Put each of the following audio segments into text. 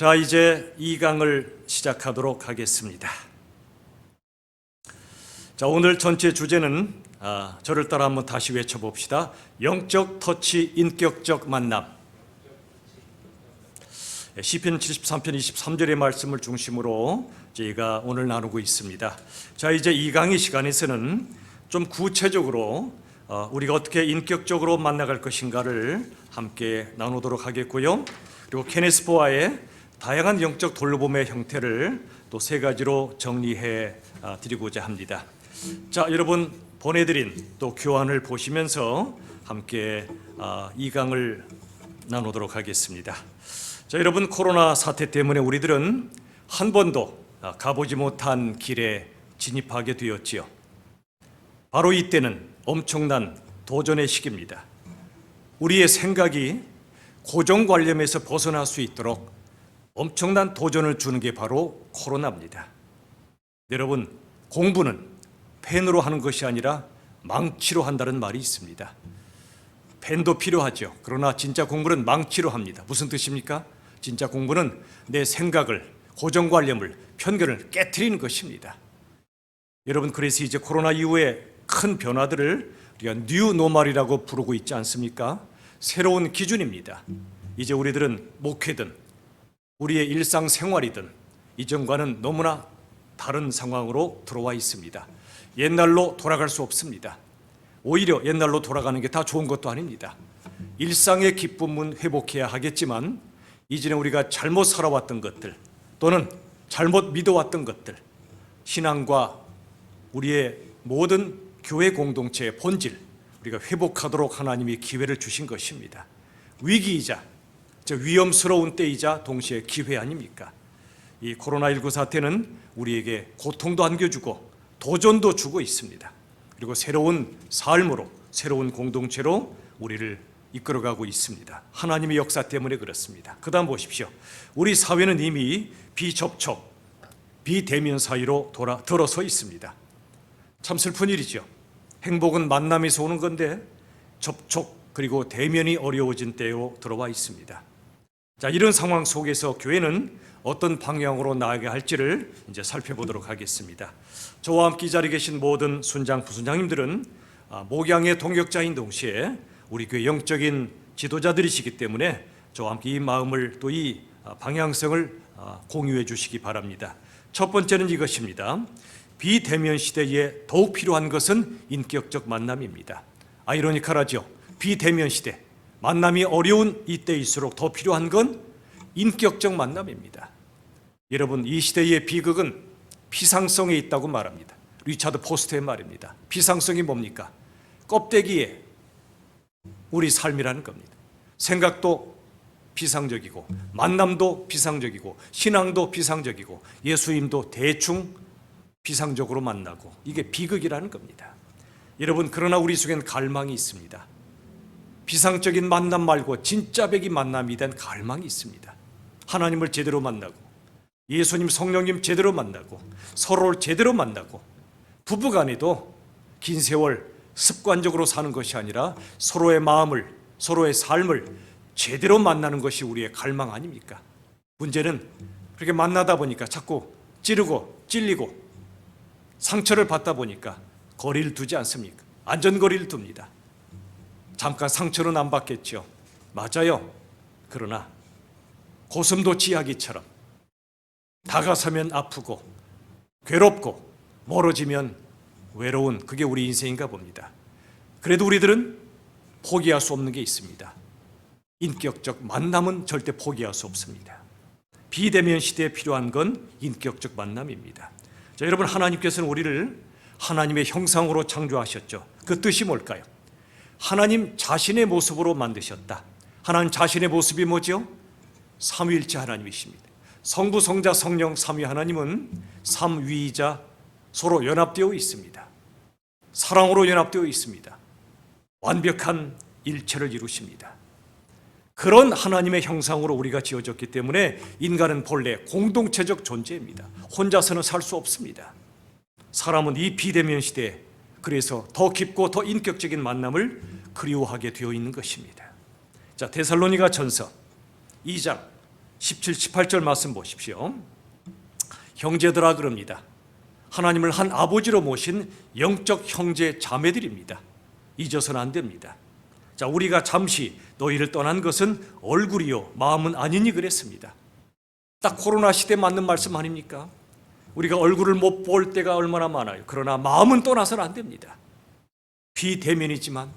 자, 이제 2강을 시작하도록 하겠습니다. 자, 오늘 전체 주제는 저를 따라 한번 다시 외쳐봅시다. 영적 터치, 인격적 만남. 시편 73편 23절의 말씀을 중심으로 저희가 오늘 나누고 있습니다. 자, 이제 2강의 시간에서는 좀 구체적으로 우리가 어떻게 인격적으로 만나갈 것인가를 함께 나누도록 하겠고요. 그리고 케네스 보아의 다양한 영적 돌봄의 형태를 또 3가지로 정리해 드리고자 합니다. 자, 여러분 보내드린 또 교환을 보시면서 함께 2강을 나누도록 하겠습니다. 자, 여러분 코로나 사태 때문에 우리들은 한 번도 가보지 못한 길에 진입하게 되었지요. 바로 이때는 엄청난 도전의 시기입니다. 우리의 생각이 고정관념에서 벗어날 수 있도록 엄청난 도전을 주는 게 바로 코로나입니다. 여러분, 공부는 펜으로 하는 것이 아니라 망치로 한다는 말이 있습니다. 펜도 필요하죠. 그러나 진짜 공부는 망치로 합니다. 무슨 뜻입니까? 진짜 공부는 내 생각을, 고정관념을, 편견을 깨트리는 것입니다. 여러분, 그래서 이제 코로나 이후에 큰 변화들을 우리가 뉴노멀이라고 부르고 있지 않습니까? 새로운 기준입니다. 이제 우리들은 목회든 우리의 일상생활이든 이전과는 너무나 다른 상황으로 들어와 있습니다. 옛날로 돌아갈 수 없습니다. 오히려 옛날로 돌아가는 게 다 좋은 것도 아닙니다. 일상의 기쁨은 회복해야 하겠지만 이전에 우리가 잘못 살아왔던 것들 또는 잘못 믿어왔던 것들, 신앙과 우리의 모든 교회 공동체의 본질, 우리가 회복하도록 하나님이 기회를 주신 것입니다. 위기이자 위험스러운 때이자 동시에 기회 아닙니까? 이 코로나19 사태는 우리에게 고통도 안겨주고 도전도 주고 있습니다. 그리고 새로운 삶으로, 새로운 공동체로 우리를 이끌어가고 있습니다. 하나님의 역사 때문에 그렇습니다. 그 다음 보십시오. 우리 사회는 이미 비접촉, 비대면 사이로 들어서 있습니다. 참 슬픈 일이죠. 행복은 만남에서 오는 건데 접촉 그리고 대면이 어려워진 때로 들어와 있습니다. 자, 이런 상황 속에서 교회는 어떤 방향으로 나아가야 할지를 이제 살펴보도록 하겠습니다. 저와 함께 이 자리에 계신 모든 순장, 부순장님들은 목양의 동역자인 동시에 우리 교회 영적인 지도자들이시기 때문에 저와 함께 이 마음을 또 이 방향성을 공유해 주시기 바랍니다. 첫 번째는 이것입니다. 비대면 시대에 더욱 필요한 것은 인격적 만남입니다. 아이러니컬하죠. 비대면 시대, 만남이 어려운 이때일수록 더 필요한 건 인격적 만남입니다. 여러분, 이 시대의 비극은 피상성에 있다고 말합니다. 리차드 포스트의 말입니다. 피상성이 뭡니까? 껍데기에 우리 삶이라는 겁니다. 생각도 피상적이고 만남도 피상적이고 신앙도 피상적이고 예수님도 대충 피상적으로 만나고, 이게 비극이라는 겁니다. 여러분, 그러나 우리 속엔 갈망이 있습니다. 비상적인 만남 말고 진짜배기 만남이 된 갈망이 있습니다. 하나님을 제대로 만나고 예수님, 성령님 제대로 만나고 서로를 제대로 만나고 부부간에도 긴 세월 습관적으로 사는 것이 아니라 서로의 마음을, 서로의 삶을 제대로 만나는 것이 우리의 갈망 아닙니까? 문제는 그렇게 만나다 보니까 자꾸 찌르고 찔리고 상처를 받다 보니까 거리를 두지 않습니까? 안전거리를 둡니다. 잠깐 상처는 안 받겠죠. 맞아요. 그러나 고슴도 지하기처럼 다가서면 아프고 괴롭고 멀어지면 외로운, 그게 우리 인생인가 봅니다. 그래도 우리들은 포기할 수 없는 게 있습니다. 인격적 만남은 절대 포기할 수 없습니다. 비대면 시대에 필요한 건 인격적 만남입니다. 자, 여러분, 하나님께서는 우리를 하나님의 형상으로 창조하셨죠. 그 뜻이 뭘까요? 하나님 자신의 모습으로 만드셨다. 하나님 자신의 모습이 뭐죠? 삼위일체 하나님이십니다. 성부, 성자, 성령 삼위 하나님은 삼위이자 서로 연합되어 있습니다. 사랑으로 연합되어 있습니다. 완벽한 일체를 이루십니다. 그런 하나님의 형상으로 우리가 지어졌기 때문에 인간은 본래 공동체적 존재입니다. 혼자서는 살 수 없습니다. 사람은 이 비대면 시대에 그래서 더 깊고 더 인격적인 만남을 그리워하게 되어 있는 것입니다. 자, 데살로니가 전서 2장 17, 18절 말씀 보십시오. 형제들아 그럽니다. 하나님을 한 아버지로 모신 영적 형제 자매들입니다. 잊어서는 안 됩니다. 자, 우리가 잠시 너희를 떠난 것은 얼굴이요 마음은 아니니 그랬습니다. 딱 코로나 시대에 맞는 말씀 아닙니까? 우리가 얼굴을 못 볼 때가 얼마나 많아요. 그러나 마음은 떠나서는 안 됩니다. 비대면이지만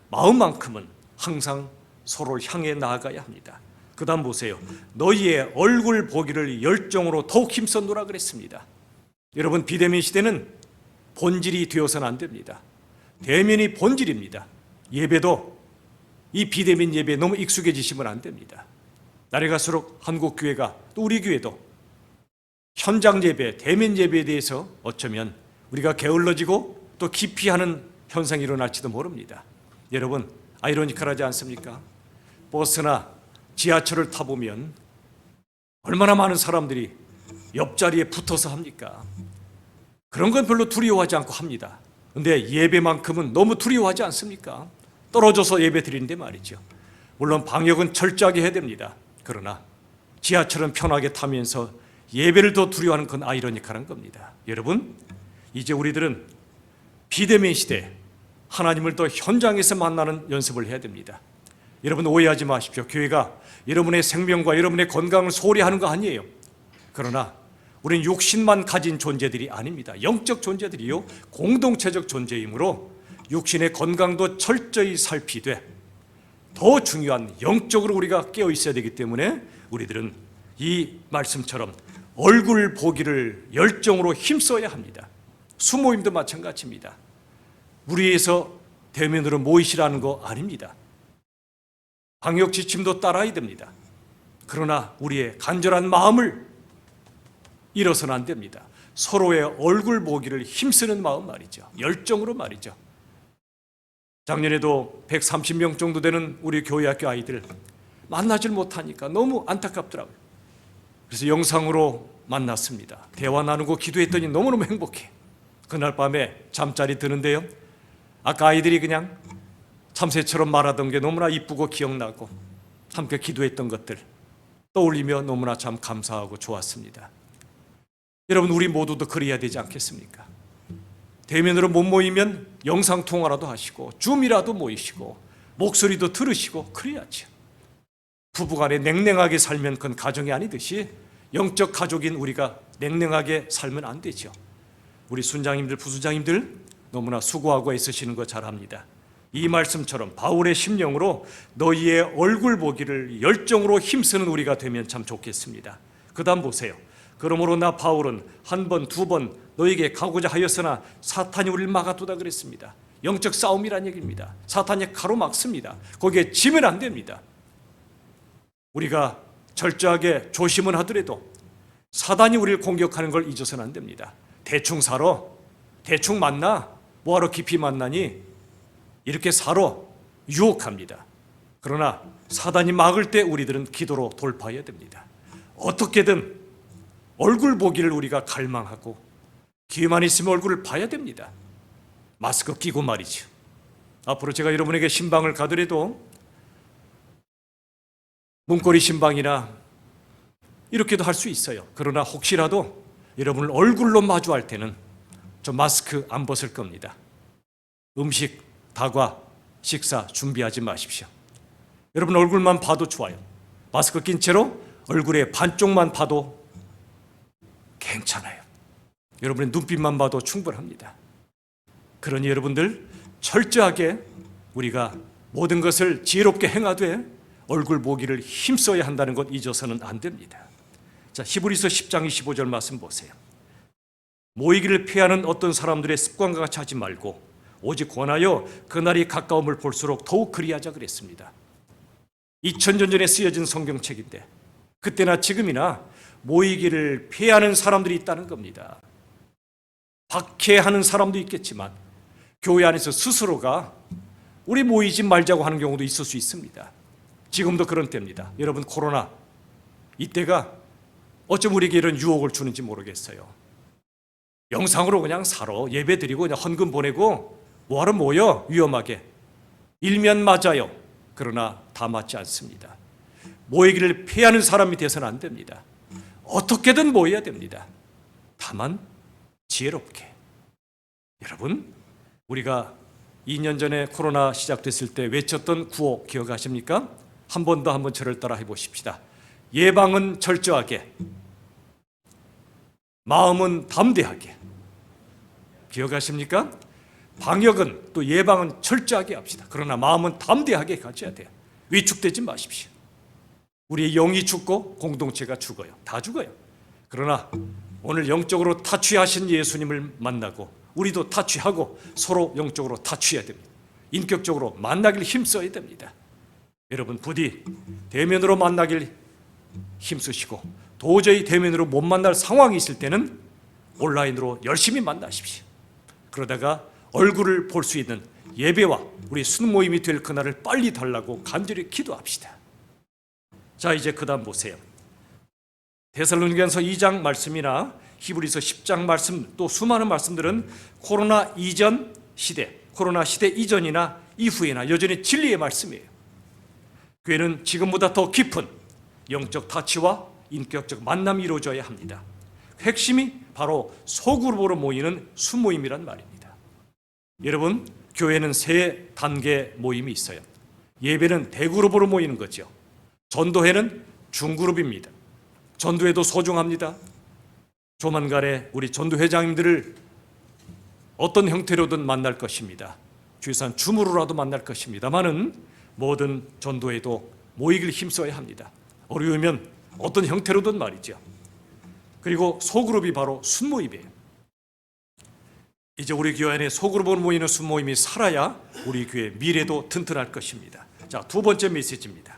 마음만큼은 항상 서로를 향해 나아가야 합니다. 그 다음 보세요. 너희의 얼굴 보기를 열정으로 더욱 힘썼노라 그랬습니다. 여러분, 비대면 시대는 본질이 되어서는 안 됩니다. 대면이 본질입니다. 예배도 이 비대면 예배에 너무 익숙해지시면 안 됩니다. 날이 갈수록 한국 교회가 또 우리 교회도 현장 예배, 대면 예배에 대해서 어쩌면 우리가 게을러지고 또 기피하는 현상이 일어날지도 모릅니다. 여러분, 아이러니컬하지 않습니까? 버스나 지하철을 타보면 얼마나 많은 사람들이 옆자리에 붙어서 합니까? 그런 건 별로 두려워하지 않고 합니다. 그런데 예배만큼은 너무 두려워하지 않습니까? 떨어져서 예배 드리는데 말이죠. 물론 방역은 철저하게 해야 됩니다. 그러나 지하철은 편하게 타면서 예배를 더 두려워하는 건 아이러니컬한 겁니다. 여러분, 이제 우리들은 비대면 시대 하나님을 더 현장에서 만나는 연습을 해야 됩니다. 여러분, 오해하지 마십시오. 교회가 여러분의 생명과 여러분의 건강을 소홀히 하는 거 아니에요. 그러나 우리는 육신만 가진 존재들이 아닙니다. 영적 존재들이요 공동체적 존재이므로 육신의 건강도 철저히 살피되 더 중요한 영적으로 우리가 깨어 있어야 되기 때문에 우리들은 이 말씀처럼 얼굴 보기를 열정으로 힘써야 합니다. 수모임도 마찬가지입니다. 무리해서 대면으로 모이시라는 거 아닙니다. 방역 지침도 따라야 됩니다. 그러나 우리의 간절한 마음을 잃어서는 안 됩니다. 서로의 얼굴 보기를 힘쓰는 마음 말이죠. 열정으로 말이죠. 작년에도 130명 정도 되는 우리 교회 학교 아이들 만나질 못하니까 너무 안타깝더라고요. 그래서 영상으로 만났습니다. 대화 나누고 기도했더니 너무너무 행복해. 그날 밤에 잠자리 드는데요, 아까 아이들이 그냥 참새처럼 말하던 게 너무나 이쁘고 기억나고 함께 기도했던 것들 떠올리며 너무나 참 감사하고 좋았습니다. 여러분, 우리 모두도 그래야 되지 않겠습니까? 대면으로 못 모이면 영상통화라도 하시고 줌이라도 모이시고 목소리도 들으시고 그래야죠. 부부간에 냉랭하게 살면 그건 가정이 아니듯이 영적 가족인 우리가 냉랭하게 살면 안 되죠. 우리 순장님들, 부순장님들 너무나 수고하고 애쓰시는 거 잘합니다. 이 말씀처럼 바울의 심령으로 너희의 얼굴 보기를 열정으로 힘쓰는 우리가 되면 참 좋겠습니다. 그 다음 보세요. 그러므로 나 바울은 한 번, 두 번 너에게 가고자 하였으나 사탄이 우리를 막아두다 그랬습니다. 영적 싸움이란 얘기입니다. 사탄이 가로막습니다. 거기에 지면 안 됩니다. 우리가 철저하게 조심은 하더라도 사단이 우리를 공격하는 걸 잊어서는 안 됩니다. 대충 살아, 대충 만나, 뭐하러 깊이 만나니? 이렇게 살아 유혹합니다. 그러나 사단이 막을 때 우리들은 기도로 돌파해야 됩니다. 어떻게든 얼굴 보기를 우리가 갈망하고 기회만 있으면 얼굴을 봐야 됩니다. 마스크 끼고 말이죠. 앞으로 제가 여러분에게 신방을 가더라도 문고리 신방이나 이렇게도 할 수 있어요. 그러나 혹시라도 여러분을 얼굴로 마주할 때는 저 마스크 안 벗을 겁니다. 음식, 다과, 식사 준비하지 마십시오. 여러분 얼굴만 봐도 좋아요. 마스크 낀 채로 얼굴의 반쪽만 봐도 괜찮아요. 여러분의 눈빛만 봐도 충분합니다. 그러니 여러분들 철저하게 우리가 모든 것을 지혜롭게 행하되 얼굴 보기를 힘써야 한다는 것 잊어서는 안 됩니다. 자, 히브리서 10장 25절 말씀 보세요. 모이기를 피하는 어떤 사람들의 습관과 같이 하지 말고 오직 권하여 그날이 가까움을 볼수록 더욱 그리하자 그랬습니다. 2000년 전에 쓰여진 성경책인데 그때나 지금이나 모이기를 피하는 사람들이 있다는 겁니다. 박해하는 사람도 있겠지만 교회 안에서 스스로가 우리 모이지 말자고 하는 경우도 있을 수 있습니다. 지금도 그런 때입니다. 여러분 코로나 이때가 어쩜 우리에게 이런 유혹을 주는지 모르겠어요. 영상으로 그냥 살아 예배 드리고 그냥 헌금 보내고 뭐하러 모여 위험하게 일면 맞아요. 그러나 다 맞지 않습니다. 모이기를 피하는 사람이 되어서는 안 됩니다. 어떻게든 모여야 됩니다. 다만 지혜롭게. 여러분, 우리가 2년 전에 코로나 시작됐을 때 외쳤던 구호 기억하십니까? 한 번 더 한번 저를 따라 해보십시다. 예방은 철저하게, 마음은 담대하게. 기억하십니까? 방역은 또 예방은 철저하게 합시다. 그러나 마음은 담대하게 가져야 돼요. 위축되지 마십시오. 우리의 영이 죽고 공동체가 죽어요. 다 죽어요. 그러나 오늘 영적으로 타취하신 예수님을 만나고 우리도 타취하고 서로 영적으로 타취해야 됩니다. 인격적으로 만나길 힘써야 됩니다. 여러분, 부디 대면으로 만나길 힘쓰시고 도저히 대면으로 못 만날 상황이 있을 때는 온라인으로 열심히 만나십시오. 그러다가 얼굴을 볼 수 있는 예배와 우리 순모임이 될 그날을 빨리 달라고 간절히 기도합시다. 자, 이제 그 다음 보세요. 데살로니가서 2장 말씀이나 히브리서 10장 말씀, 또 수많은 말씀들은 코로나 이전 시대, 코로나 시대 이전이나 이후에나 여전히 진리의 말씀이에요. 교회는 지금보다 더 깊은 영적 타치와 인격적 만남이 이루어져야 합니다. 핵심이 바로 소그룹으로 모이는 수모임이란 말입니다. 여러분, 교회는 세 단계 모임이 있어요. 예배는 대그룹으로 모이는 거죠. 전도회는 중그룹입니다. 전도회도 소중합니다. 조만간에 우리 전도회장님들을 어떤 형태로든 만날 것입니다. 주의산 줌으로라도 만날 것입니다만은 모든 전도회도 모이길 힘써야 합니다. 어려우면 어떤 형태로든 말이죠. 그리고 소그룹이 바로 순모임이에요. 이제 우리 교회 안에 소그룹으로 모이는 순모임이 살아야 우리 교회 미래도 튼튼할 것입니다. 자, 두 번째 메시지입니다.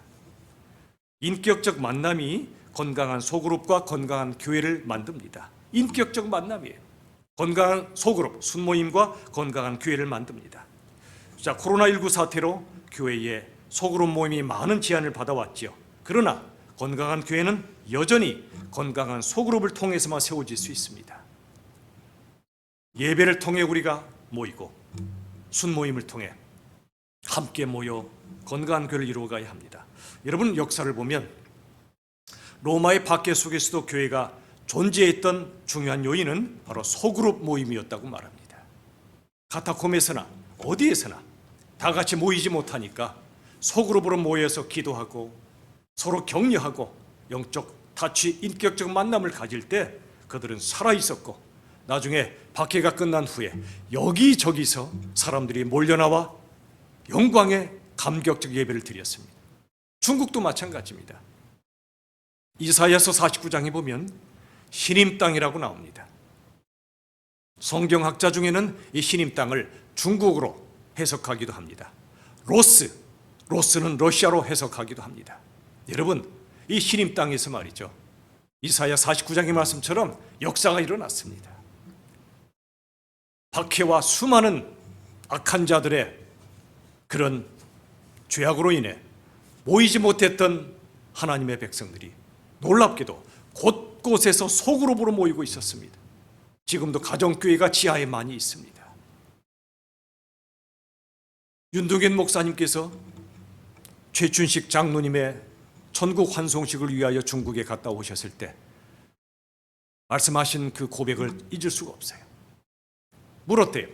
인격적 만남이 건강한 소그룹과 건강한 교회를 만듭니다. 인격적 만남이에요. 건강한 소그룹, 순모임과 건강한 교회를 만듭니다. 자, 코로나19 사태로 교회에 소그룹 모임이 많은 제한을 받아왔죠. 그러나 건강한 교회는 여전히 건강한 소그룹을 통해서만 세워질 수 있습니다. 예배를 통해 우리가 모이고 순모임을 통해 함께 모여 건강한 교회를 이루어가야 합니다. 여러분, 역사를 보면 로마의 박해 속에서도 교회가 존재했던 중요한 요인은 바로 소그룹 모임이었다고 말합니다. 카타콤에서나 어디에서나 다 같이 모이지 못하니까 소그룹으로 모여서 기도하고 서로 격려하고 영적 타치, 인격적 만남을 가질 때 그들은 살아있었고 나중에 박해가 끝난 후에 여기저기서 사람들이 몰려나와 영광의 감격적 예배를 드렸습니다. 중국도 마찬가지입니다. 이사야서 49장에 보면 신임 땅이라고 나옵니다. 성경학자 중에는 이 신임 땅을 중국어로 해석하기도 합니다. 로스는 러시아로 해석하기도 합니다. 여러분, 이 신임 땅에서 말이죠, 이사야 49장의 말씀처럼 역사가 일어났습니다. 박해와 수많은 악한 자들의 그런 죄악으로 인해 모이지 못했던 하나님의 백성들이 놀랍게도 곳곳에서 소그룹으로 모이고 있었습니다. 지금도 가정교회가 지하에 많이 있습니다. 윤동현 목사님께서 최춘식 장로님의 천국 환송식을 위하여 중국에 갔다 오셨을 때 말씀하신 그 고백을 잊을 수가 없어요. 물었대요.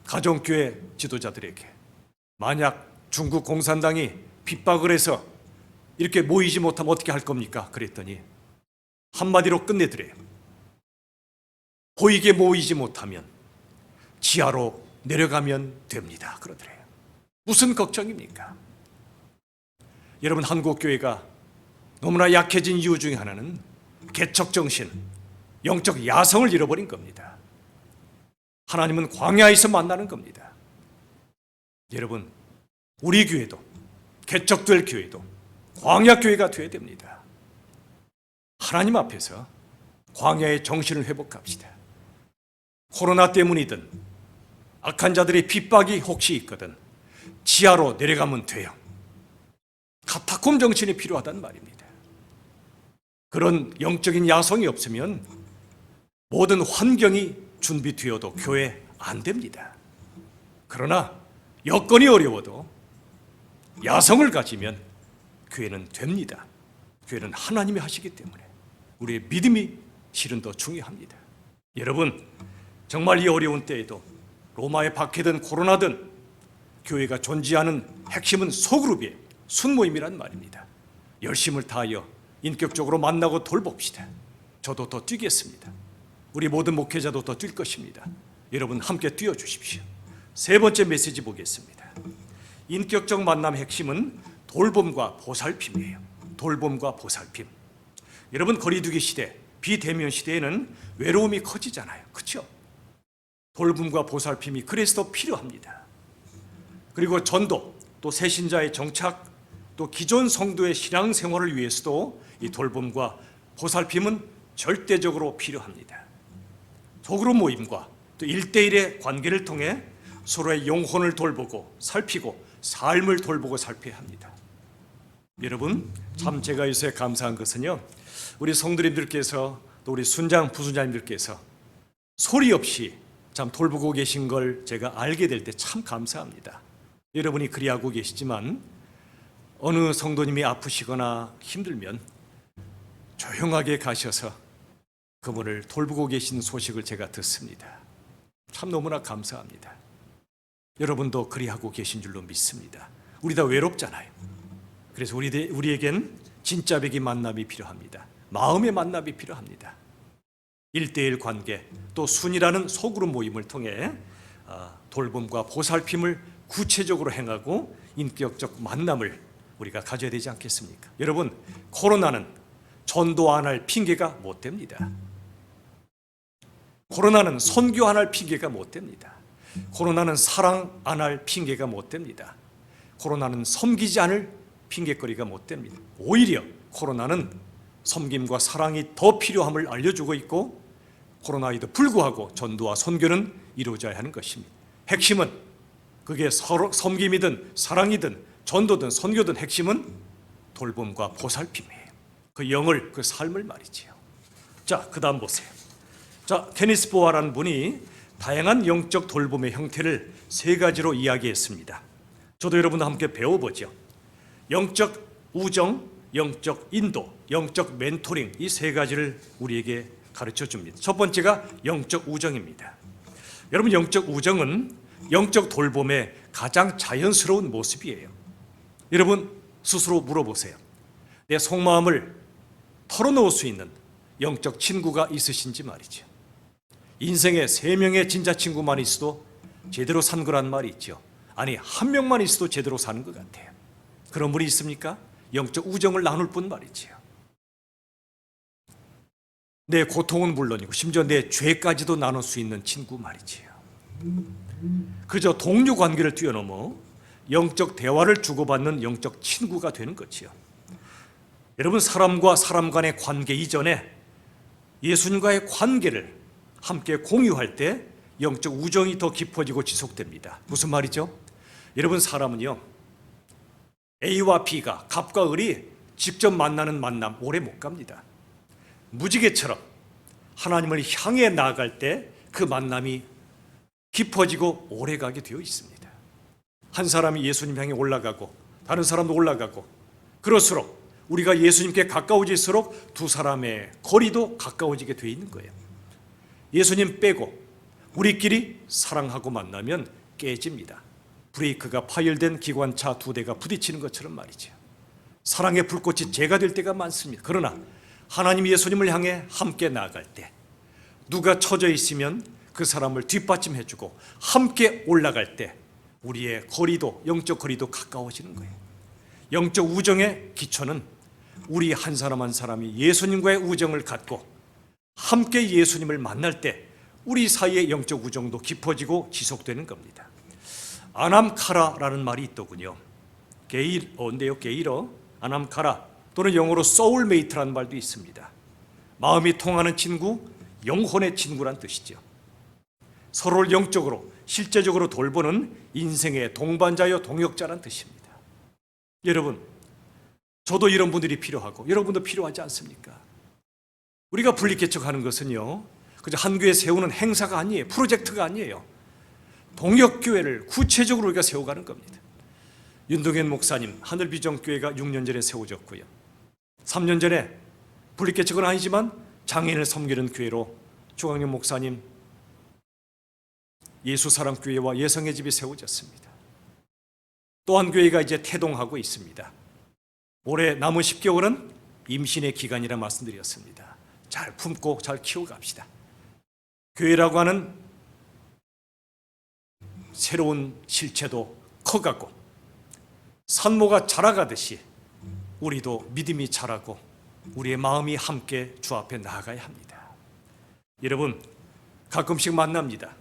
가정교회 지도자들에게 만약 중국 공산당이 핍박을 해서 이렇게 모이지 못하면 어떻게 할 겁니까? 그랬더니 한마디로 끝내더래요. 보이게 모이지 못하면 지하로 내려가면 됩니다. 그러더래요. 무슨 걱정입니까? 여러분, 한국교회가 너무나 약해진 이유 중에 하나는 개척정신, 영적 야성을 잃어버린 겁니다. 하나님은 광야에서 만나는 겁니다. 여러분, 우리 교회도 개척될 교회도 광야교회가 되어야 됩니다. 하나님 앞에서 광야의 정신을 회복합시다. 코로나 때문이든 악한 자들의 핍박이 혹시 있거든 지하로 내려가면 돼요. 카타콤 정신이 필요하단 말입니다. 그런 영적인 야성이 없으면 모든 환경이 준비되어도 교회 안 됩니다. 그러나 여건이 어려워도 야성을 가지면 교회는 됩니다. 교회는 하나님이 하시기 때문에 우리의 믿음이 실은 더 중요합니다. 여러분, 정말 이 어려운 때에도 로마에 박해든 코로나든 교회가 존재하는 핵심은 소그룹이에요. 순모임이란 말입니다. 열심을 다하여 인격적으로 만나고 돌봅시다. 저도 더 뛰겠습니다. 우리 모든 목회자도 더 뛸 것입니다. 여러분 함께 뛰어주십시오. 세 번째 메시지 보겠습니다. 인격적 만남의 핵심은 돌봄과 보살핌이에요. 돌봄과 보살핌. 여러분, 거리두기 시대, 비대면 시대에는 외로움이 커지잖아요. 그렇죠? 돌봄과 보살핌이 그래서 더 필요합니다. 그리고 전도, 또 새신자의 정착, 또 기존 성도의 신앙생활을 위해서도 이 돌봄과 보살핌은 절대적으로 필요합니다. 소그룹 모임과 또 1대1의 관계를 통해 서로의 영혼을 돌보고 살피고 삶을 돌보고 살펴야 합니다. 여러분, 참 제가 요새 감사한 것은요, 우리 성도님들께서 또 우리 순장, 부순장님들께서 소리 없이 참 돌보고 계신 걸 제가 알게 될 때 참 감사합니다. 여러분이 그리하고 계시지만 어느 성도님이 아프시거나 힘들면 조용하게 가셔서 그분을 돌보고 계신 소식을 제가 듣습니다. 참 너무나 감사합니다. 여러분도 그리하고 계신 줄로 믿습니다. 우리 다 외롭잖아요. 그래서 우리에겐 진짜 백이 만남이 필요합니다. 마음의 만남이 필요합니다. 1대1 관계, 또 순이라는 소그룹 모임을 통해 돌봄과 보살핌을 구체적으로 행하고 인격적 만남을 우리가 가져야 되지 않겠습니까? 여러분, 코로나는 전도 안 할 핑계가 못 됩니다. 코로나는 선교 안 할 핑계가 못 됩니다. 코로나는 사랑 안 할 핑계가 못 됩니다. 코로나는 섬기지 않을 핑계거리가 못 됩니다. 오히려 코로나는 섬김과 사랑이 더 필요함을 알려주고 있고, 코로나에도 불구하고 전도와 선교는 이루어져야 하는 것입니다. 핵심은 그게 서로 섬김이든 사랑이든 전도든 선교든 핵심은 돌봄과 보살핌이에요. 그 영을, 그 삶을 말이지요. 자, 그 다음 보세요. 자, 케니스 보아라는 분이 다양한 영적 돌봄의 형태를 세 가지로 이야기했습니다. 저도 여러분과 함께 배워보죠. 영적 우정, 영적 인도, 영적 멘토링, 이 세 가지를 우리에게 가르쳐 줍니다. 첫 번째가 영적 우정입니다. 여러분, 영적 우정은 영적 돌봄의 가장 자연스러운 모습이에요. 여러분 스스로 물어보세요. 내 속마음을 털어놓을 수 있는 영적 친구가 있으신지 말이죠. 인생에 3명의 진짜 친구만 있어도 제대로 산 거란 말이 있죠. 아니, 1명만 있어도 제대로 사는 것 같아요. 그런 분이 있습니까? 영적 우정을 나눌 뿐 말이지요. 내 고통은 물론이고 심지어 내 죄까지도 나눌 수 있는 친구 말이지요. 그저 동료 관계를 뛰어넘어 영적 대화를 주고받는 영적 친구가 되는 거지요. 여러분, 사람과 사람 간의 관계 이전에 예수님과의 관계를 함께 공유할 때 영적 우정이 더 깊어지고 지속됩니다. 무슨 말이죠? 여러분, 사람은요, A와 B가, 갑과 을이 직접 만나는 만남 오래 못 갑니다. 무지개처럼 하나님을 향해 나아갈 때 그 만남이 깊어지고 오래가게 되어 있습니다. 한 사람이 예수님 향해 올라가고 다른 사람도 올라가고, 그럴수록 우리가 예수님께 가까워질수록 두 사람의 거리도 가까워지게 되어 있는 거예요. 예수님 빼고 우리끼리 사랑하고 만나면 깨집니다. 브레이크가 파열된 기관차 2대가 부딪히는 것처럼 말이죠. 사랑의 불꽃이 재가 될 때가 많습니다. 그러나 하나님 예수님을 향해 함께 나아갈 때 누가 처져 있으면 그 사람을 뒷받침해주고 함께 올라갈 때 우리의 거리도, 영적 거리도 가까워지는 거예요. 영적 우정의 기초는 우리 한 사람 한 사람이 예수님과의 우정을 갖고 함께 예수님을 만날 때 우리 사이의 영적 우정도 깊어지고 지속되는 겁니다. 아남카라라는 말이 있더군요. 게이러인데요, 게이러, 아남카라, 또는 영어로 소울메이트라는 말도 있습니다. 마음이 통하는 친구, 영혼의 친구란 뜻이죠. 서로를 영적으로, 실제적으로 돌보는 인생의 동반자여 동역자란 뜻입니다. 여러분, 저도 이런 분들이 필요하고 여러분도 필요하지 않습니까? 우리가 분리개척하는 것은요, 그저 한 교회 세우는 행사가 아니에요. 프로젝트가 아니에요. 동역교회를 구체적으로 우리가 세워가는 겁니다. 윤동현 목사님, 하늘비전교회가 6년 전에 세워졌고요. 3년 전에 분리개척은 아니지만 장애인을 섬기는 교회로 조광영 목사님 예수사랑교회와 예성의 집이 세워졌습니다. 또 한 교회가 이제 태동하고 있습니다. 올해 남은 10개월은 임신의 기간이라 말씀드렸습니다. 잘 품고 잘 키워갑시다. 교회라고 하는 새로운 실체도 커가고 산모가 자라가듯이 우리도 믿음이 자라고 우리의 마음이 함께 주 앞에 나아가야 합니다. 여러분, 가끔씩 만납니다.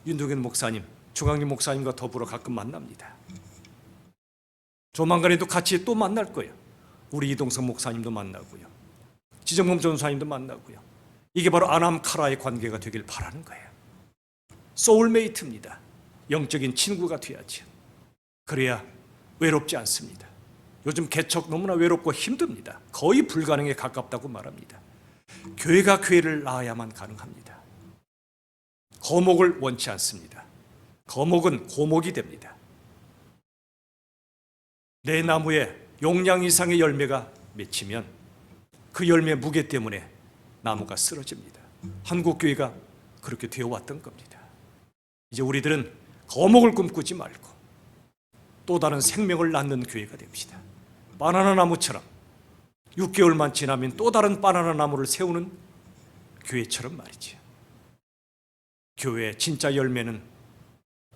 윤동현 목사님, 조광림 목사님과 더불어 가끔 만납니다. 조만간에도 같이 또 만날 거예요. 우리 이동성 목사님도 만나고요. 지정범 전사님도 만나고요. 이게 바로 아남카라의 관계가 되길 바라는 거예요. 소울메이트입니다. 영적인 친구가 돼야죠. 그래야 외롭지 않습니다. 요즘 개척 너무나 외롭고 힘듭니다. 거의 불가능에 가깝다고 말합니다. 교회가 교회를 낳아야만 가능합니다. 거목을 원치 않습니다. 거목은 고목이 됩니다. 내 나무에 용량 이상의 열매가 맺히면 그 열매 무게 때문에 나무가 쓰러집니다. 한국교회가 그렇게 되어왔던 겁니다. 이제 우리들은 거목을 꿈꾸지 말고 또 다른 생명을 낳는 교회가 됩시다. 바나나 나무처럼 6개월만 지나면 또 다른 바나나 나무를 세우는 교회처럼 말이죠. 교회의 진짜 열매는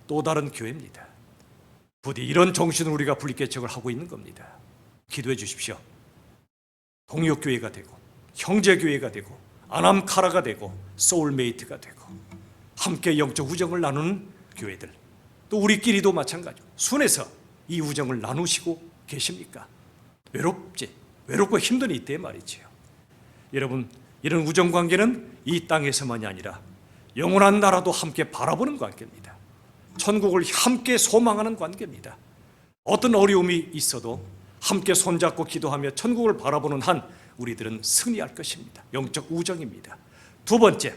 또 다른 교회입니다. 부디 이런 정신으로 우리가 분리개척을 하고 있는 겁니다. 기도해 주십시오. 동역교회가 되고 형제교회가 되고 아남카라가 되고 소울메이트가 되고 함께 영적 우정을 나누는 교회들, 또 우리끼리도 마찬가지로 순에서 이 우정을 나누시고 계십니까? 외롭고 힘든 이때에 말이지요. 여러분, 이런 우정관계는 이 땅에서만이 아니라 영원한 나라도 함께 바라보는 관계입니다. 천국을 함께 소망하는 관계입니다. 어떤 어려움이 있어도 함께 손잡고 기도하며 천국을 바라보는 한 우리들은 승리할 것입니다. 영적 우정입니다. 두 번째,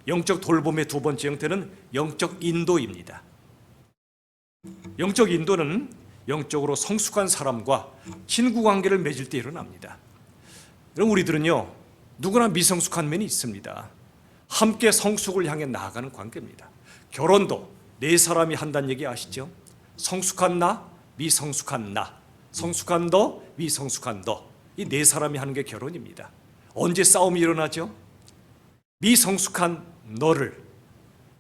영적 돌봄의 두 번째 형태는 영적 인도입니다. 영적 인도는 영적으로 성숙한 사람과 친구 관계를 맺을 때 일어납니다. 그럼 우리들은요, 누구나 미성숙한 면이 있습니다. 함께 성숙을 향해 나아가는 관계입니다. 결혼도 네 사람이 한다는 얘기 아시죠? 성숙한 나, 미성숙한 나, 성숙한 너, 미성숙한 너, 이 네 사람이 하는 게 결혼입니다. 언제 싸움이 일어나죠? 미성숙한 너를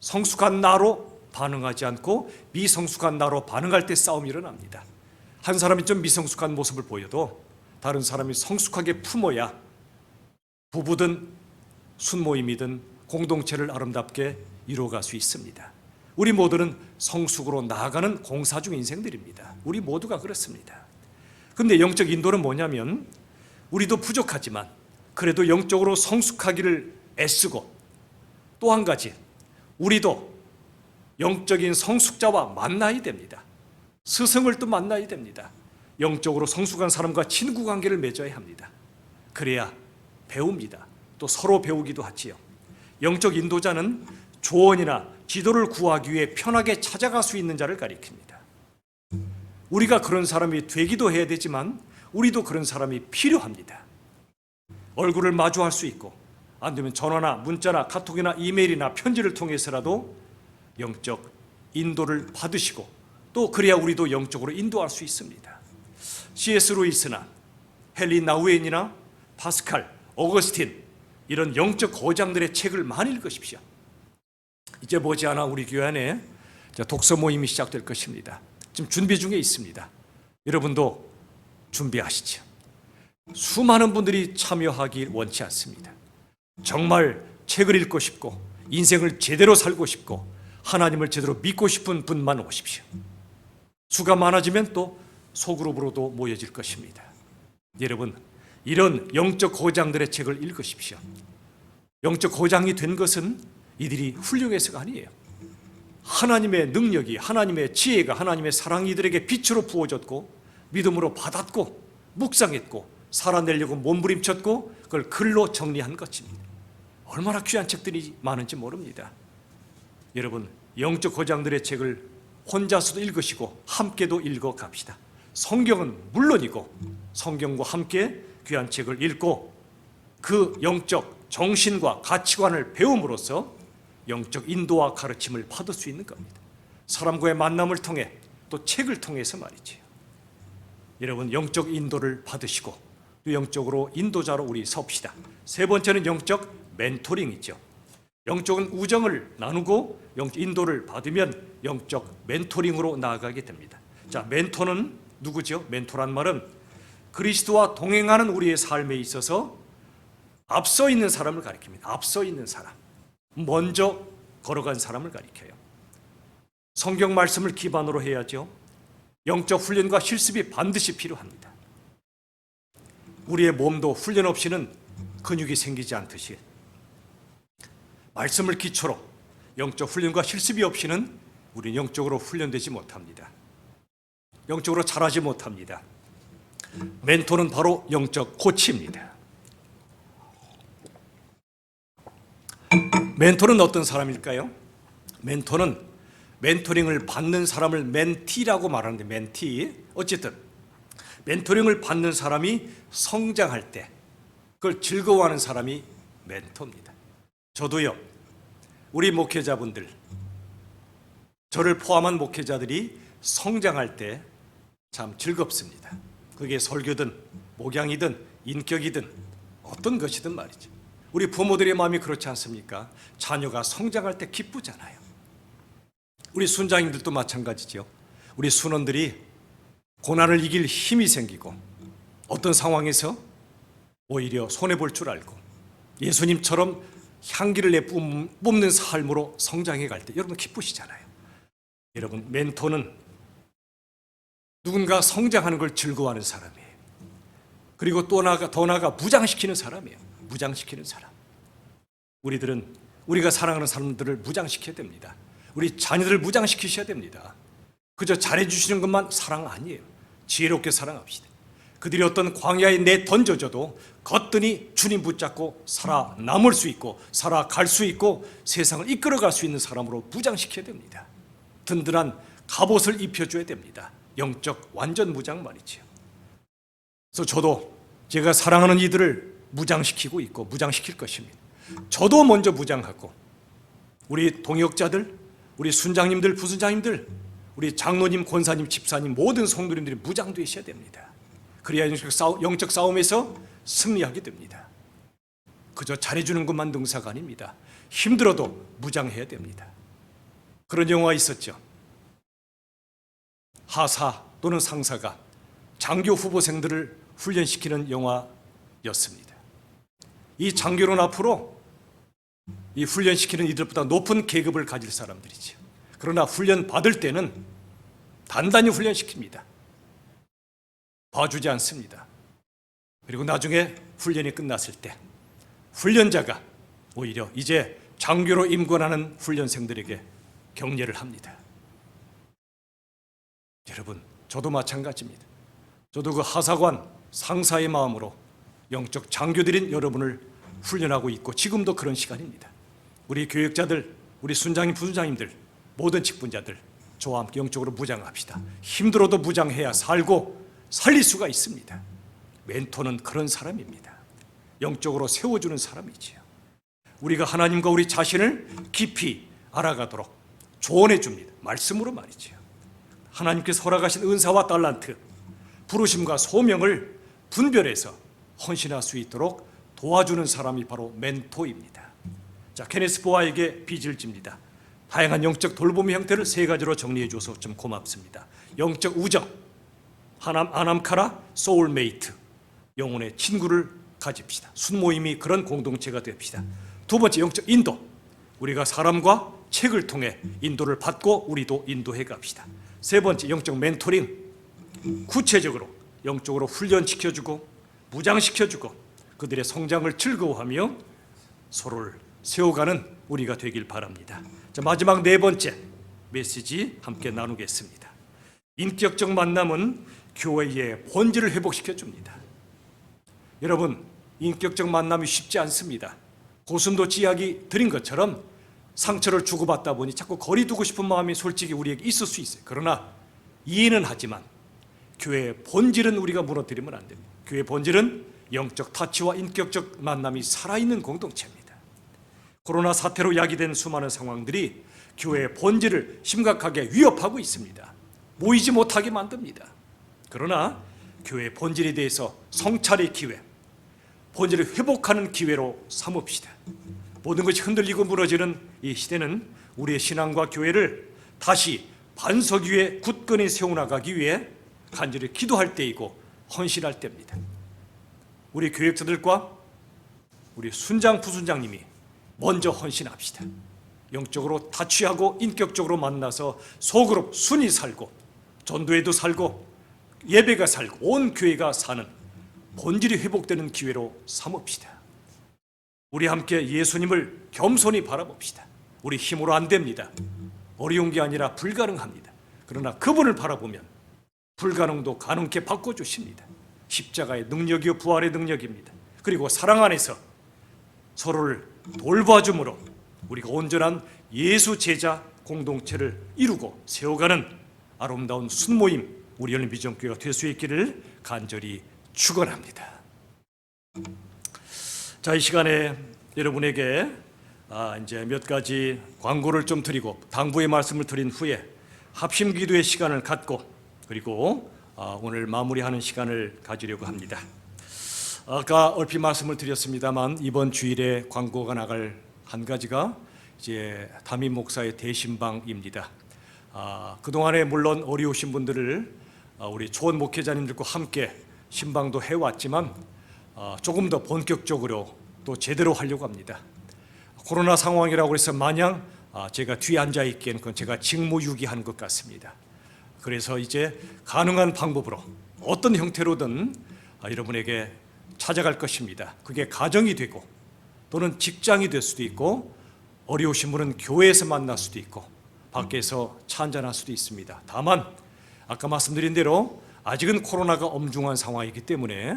성숙한 나로 반응하지 않고 미성숙한 나로 반응할 때 싸움이 일어납니다. 한 사람이 좀 미성숙한 모습을 보여도 다른 사람이 성숙하게 품어야 부부든 순모임이든 공동체를 아름답게 이루어갈 수 있습니다. 우리 모두는 성숙으로 나아가는 공사 중 인생들입니다. 우리 모두가 그렇습니다. 그런데 영적 인도는 뭐냐면 우리도 부족하지만 그래도 영적으로 성숙하기를 애쓰고, 또 한 가지 우리도 영적인 성숙자와 만나야 됩니다. 스승을 또 만나야 됩니다. 영적으로 성숙한 사람과 친구 관계를 맺어야 합니다. 그래야 배웁니다. 또 서로 배우기도 하지요. 영적 인도자는 조언이나 지도를 구하기 위해 편하게 찾아갈 수 있는 자를 가리킵니다. 우리가 그런 사람이 되기도 해야 되지만 우리도 그런 사람이 필요합니다. 얼굴을 마주할 수 있고, 안 되면 전화나 문자나 카톡이나 이메일이나 편지를 통해서라도 영적 인도를 받으시고, 또 그래야 우리도 영적으로 인도할 수 있습니다. C.S. 루이스나 헨리 나우엔이나 파스칼, 어거스틴, 이런 영적 거장들의 책을 많이 읽으십시오. 이제 머지않아 우리 교회 안에 독서 모임이 시작될 것입니다. 지금 준비 중에 있습니다. 여러분도 준비하시죠. 수많은 분들이 참여하기 원치 않습니다. 정말 책을 읽고 싶고 인생을 제대로 살고 싶고 하나님을 제대로 믿고 싶은 분만 오십시오. 수가 많아지면 또 소그룹으로도 모여질 것입니다. 여러분, 이런 영적 거장들의 책을 읽으십시오. 영적 거장이 된 것은 이들이 훌륭해서가 아니에요. 하나님의 능력이, 하나님의 지혜가, 하나님의 사랑이 이들에게 빛으로 부어졌고 믿음으로 받았고 묵상했고 살아내려고 몸부림쳤고 그걸 글로 정리한 것입니다. 얼마나 귀한 책들이 많은지 모릅니다. 여러분, 영적 거장들의 책을 혼자서도 읽으시고 함께도 읽어 갑시다. 성경은 물론이고 성경과 함께 귀한 책을 읽고 그 영적 정신과 가치관을 배움으로써 영적 인도와 가르침을 받을 수 있는 겁니다. 사람과의 만남을 통해 또 책을 통해서 말이지요. 여러분, 영적 인도를 받으시고 또 영적으로 인도자로 우리 섭시다. 세 번째는 영적 멘토링이죠. 영적인 우정을 나누고 영적 인도를 받으면 영적 멘토링으로 나아가게 됩니다. 자, 멘토는 누구죠? 멘토란 말은 그리스도와 동행하는 우리의 삶에 있어서 앞서 있는 사람을 가리킵니다. 앞서 있는 사람, 먼저 걸어간 사람을 가리켜요. 성경 말씀을 기반으로 해야죠. 영적 훈련과 실습이 반드시 필요합니다. 우리의 몸도 훈련 없이는 근육이 생기지 않듯이 말씀을 기초로 영적 훈련과 실습이 없이는 우리는 영적으로 훈련되지 못합니다. 영적으로 자라지 못합니다. 멘토는 바로 영적 코치입니다. 멘토는 어떤 사람일까요? 멘토는 멘토링을 받는 사람을 멘티라고 말하는데, 멘티, 어쨌든 멘토링을 받는 사람이 성장할 때 그걸 즐거워하는 사람이 멘토입니다. 저도요, 우리 목회자분들, 저를 포함한 목회자들이 성장할 때 참 즐겁습니다. 그게 설교든 목양이든 인격이든 어떤 것이든 말이죠. 우리 부모들의 마음이 그렇지 않습니까? 자녀가 성장할 때 기쁘잖아요. 우리 순장님들도 마찬가지죠. 우리 순원들이 고난을 이길 힘이 생기고 어떤 상황에서 오히려 손해볼 줄 알고 예수님처럼 향기를 내뿜는 삶으로 성장해 갈 때 여러분 기쁘시잖아요. 여러분, 멘토는 누군가 성장하는 걸 즐거워하는 사람이에요. 그리고 또 더 나아가 무장시키는 사람이에요. 무장시키는 사람. 우리들은 우리가 사랑하는 사람들을 무장시켜야 됩니다. 우리 자녀들을 무장시키셔야 됩니다. 그저 잘해주시는 것만 사랑 아니에요. 지혜롭게 사랑합시다. 그들이 어떤 광야에 내 던져져도 거뜬히 주님 붙잡고 살아남을 수 있고 살아갈 수 있고 세상을 이끌어갈 수 있는 사람으로 무장시켜야 됩니다. 든든한 갑옷을 입혀줘야 됩니다. 영적 완전 무장 말이죠. 그래서 저도 제가 사랑하는 이들을 무장시키고 있고 무장시킬 것입니다. 저도 먼저 무장하고 우리 동역자들, 우리 순장님들, 부순장님들, 우리 장로님, 권사님, 집사님 모든 성도님들이 무장되셔야 됩니다. 그래야 영적 싸움에서 승리하게 됩니다. 그저 잘해주는 것만 능사가 아닙니다. 힘들어도 무장해야 됩니다. 그런 영화가 있었죠. 하사 또는 상사가 장교 후보생들을 훈련시키는 영화였습니다. 이 장교는 앞으로 이 훈련시키는 이들보다 높은 계급을 가질 사람들이죠. 그러나 훈련 받을 때는 단단히 훈련시킵니다. 봐주지 않습니다. 그리고 나중에 훈련이 끝났을 때 훈련자가 오히려 이제 장교로 임관하는 훈련생들에게 격려를 합니다. 여러분, 저도 마찬가지입니다. 저도 그 하사관 상사의 마음으로 영적 장교들인 여러분을 훈련하고 있고 지금도 그런 시간입니다. 우리 교역자들, 우리 순장님, 부순장님들, 모든 직분자들 저와 함께 영적으로 무장합시다. 힘들어도 무장해야 살고 살릴 수가 있습니다. 멘토는 그런 사람입니다. 영적으로 세워주는 사람이지요. 우리가 하나님과 우리 자신을 깊이 알아가도록 조언해 줍니다. 말씀으로 말이지요. 하나님께서 허락하신 은사와 달란트, 부르심과 소명을 분별해서 헌신할 수 있도록 도와주는 사람이 바로 멘토입니다. 자, 케네스 보아에게 빚을 집니다. 다양한 영적 돌봄의 형태를 세 가지로 정리해 줘서 좀 고맙습니다. 영적 우정, 아남카라, 소울메이트, 영혼의 친구를 가집시다. 순모임이 그런 공동체가 됩시다. 두 번째, 영적 인도, 우리가 사람과 책을 통해 인도를 받고 우리도 인도해 갑시다. 세 번째, 영적 멘토링, 구체적으로 영적으로 훈련시켜주고 무장시켜주고 그들의 성장을 즐거워하며 서로를 세워가는 우리가 되길 바랍니다. 자, 마지막 네 번째 메시지 함께 나누겠습니다. 인격적 만남은 교회의 본질을 회복시켜줍니다. 여러분, 인격적 만남이 쉽지 않습니다. 고슴도 찌약이 드린 것처럼 상처를 주고받다 보니 자꾸 거리 두고 싶은 마음이 솔직히 우리에게 있을 수 있어요. 그러나 이해는 하지만 교회의 본질은 우리가 무너뜨리면 안 됩니다. 교회의 본질은 영적 타치와 인격적 만남이 살아있는 공동체입니다. 코로나 사태로 야기된 수많은 상황들이 교회의 본질을 심각하게 위협하고 있습니다. 모이지 못하게 만듭니다. 그러나 교회의 본질에 대해서 성찰의 기회, 본질을 회복하는 기회로 삼읍시다. 모든 것이 흔들리고 무너지는 이 시대는 우리의 신앙과 교회를 다시 반석 위에 굳건히 세워나가기 위해 간절히 기도할 때이고 헌신할 때입니다. 우리 교역자들과 우리 순장, 부순장님이 먼저 헌신합시다. 영적으로 다취하고 인격적으로 만나서 속으로 순히 살고 전도에도 살고 예배가 살고 온 교회가 사는 본질이 회복되는 기회로 삼읍시다. 우리 함께 예수님을 겸손히 바라봅시다. 우리 힘으로 안 됩니다. 어려운 게 아니라 불가능합니다. 그러나 그분을 바라보면 불가능도 가능케 바꿔주십니다. 십자가의 능력이요 부활의 능력입니다. 그리고 사랑 안에서 서로를 돌봐줌으로 우리가 온전한 예수 제자 공동체를 이루고 세워가는 아름다운 순모임 우리 열린비전교회가 될 수 있기를 간절히 축원합니다. 자, 이 시간에 여러분에게 이제 몇 가지 광고를 좀 드리고 당부의 말씀을 드린 후에 합심 기도의 시간을 갖고 그리고 오늘 마무리하는 시간을 가지려고 합니다. 아까 얼핏 말씀을 드렸습니다만 이번 주일에 광고가 나갈 한 가지가 이제 담임 목사의 대신방입니다. 그동안에 물론 어려우신 분들을 우리 초원 목회자님들과 함께 신방도 해왔지만 조금 더 본격적으로 또 제대로 하려고 합니다. 코로나 상황이라고 해서 마냥 제가 뒤에 앉아 있기에는 그건 제가 직무유기하는 것 같습니다. 그래서 이제 가능한 방법으로 어떤 형태로든 여러분에게 찾아갈 것입니다. 그게 가정이 되고 또는 직장이 될 수도 있고 어려우신 분은 교회에서 만날 수도 있고 밖에서 차 한잔할 수도 있습니다. 다만 아까 말씀드린 대로 아직은 코로나가 엄중한 상황이기 때문에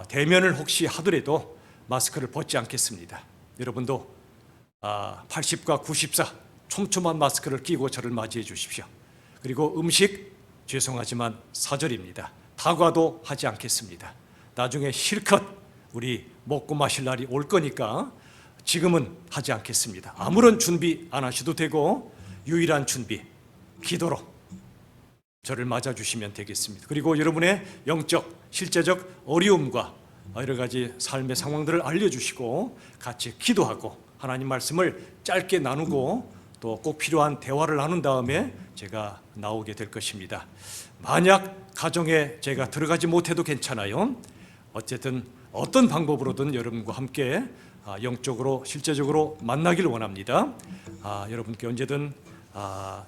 대면을 혹시 하더라도 마스크를 벗지 않겠습니다. 여러분도 80과 94 촘촘한 마스크를 끼고 저를 맞이해 주십시오. 그리고 음식 죄송하지만 사절입니다. 다과도 하지 않겠습니다. 나중에 실컷 우리 먹고 마실 날이 올 거니까 지금은 하지 않겠습니다. 아무런 준비 안 하셔도 되고 유일한 준비, 기도로 저를 맞아주시면 되겠습니다. 그리고 여러분의 영적, 실제적 어려움과 여러 가지 삶의 상황들을 알려주시고 같이 기도하고 하나님 말씀을 짧게 나누고 또 꼭 필요한 대화를 나눈 다음에 제가 나오게 될 것입니다. 만약 가정에 제가 들어가지 못해도 괜찮아요. 어쨌든 어떤 방법으로든 여러분과 함께 영적으로 실제적으로 만나길 원합니다. 여러분께 언제든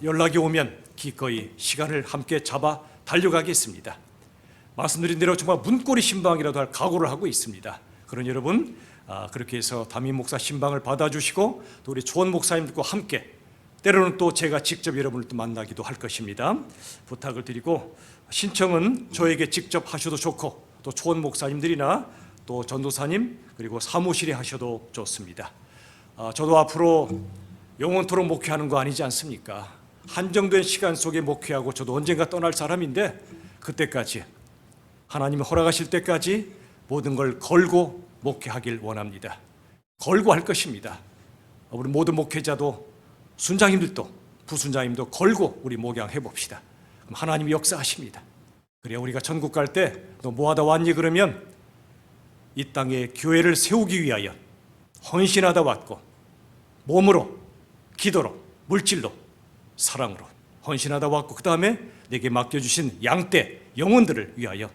연락이 오면 기꺼이 시간을 함께 잡아 달려가겠습니다. 말씀드린 대로 정말 문고리 신방이라도 할 각오를 하고 있습니다. 그런 여러분 그렇게 해서 담임 목사 신방을 받아주시고 또 우리 초원 목사님들과 함께 때로는 또 제가 직접 여러분을 또 만나기도 할 것입니다. 부탁을 드리고 신청은 저에게 직접 하셔도 좋고 또 초원 목사님들이나 또 전도사님 그리고 사무실에 하셔도 좋습니다. 저도 앞으로 영원토록 목회하는 거 아니지 않습니까? 한정된 시간 속에 목회하고 저도 언젠가 떠날 사람인데 그때까지 하나님이 허락하실 때까지 모든 걸 걸고 목회하길 원합니다. 걸고 할 것입니다. 우리 모든 목회자도 순장님들도 부순장님도 걸고 우리 목양해 봅시다. 그럼 하나님이 역사하십니다. 그래야 우리가 전국 갈 때 너 뭐하다 왔니? 그러면 이 땅에 교회를 세우기 위하여 헌신하다 왔고 몸으로 기도로 물질로 사랑으로 헌신하다 왔고 그 다음에 내게 맡겨주신 양떼 영혼들을 위하여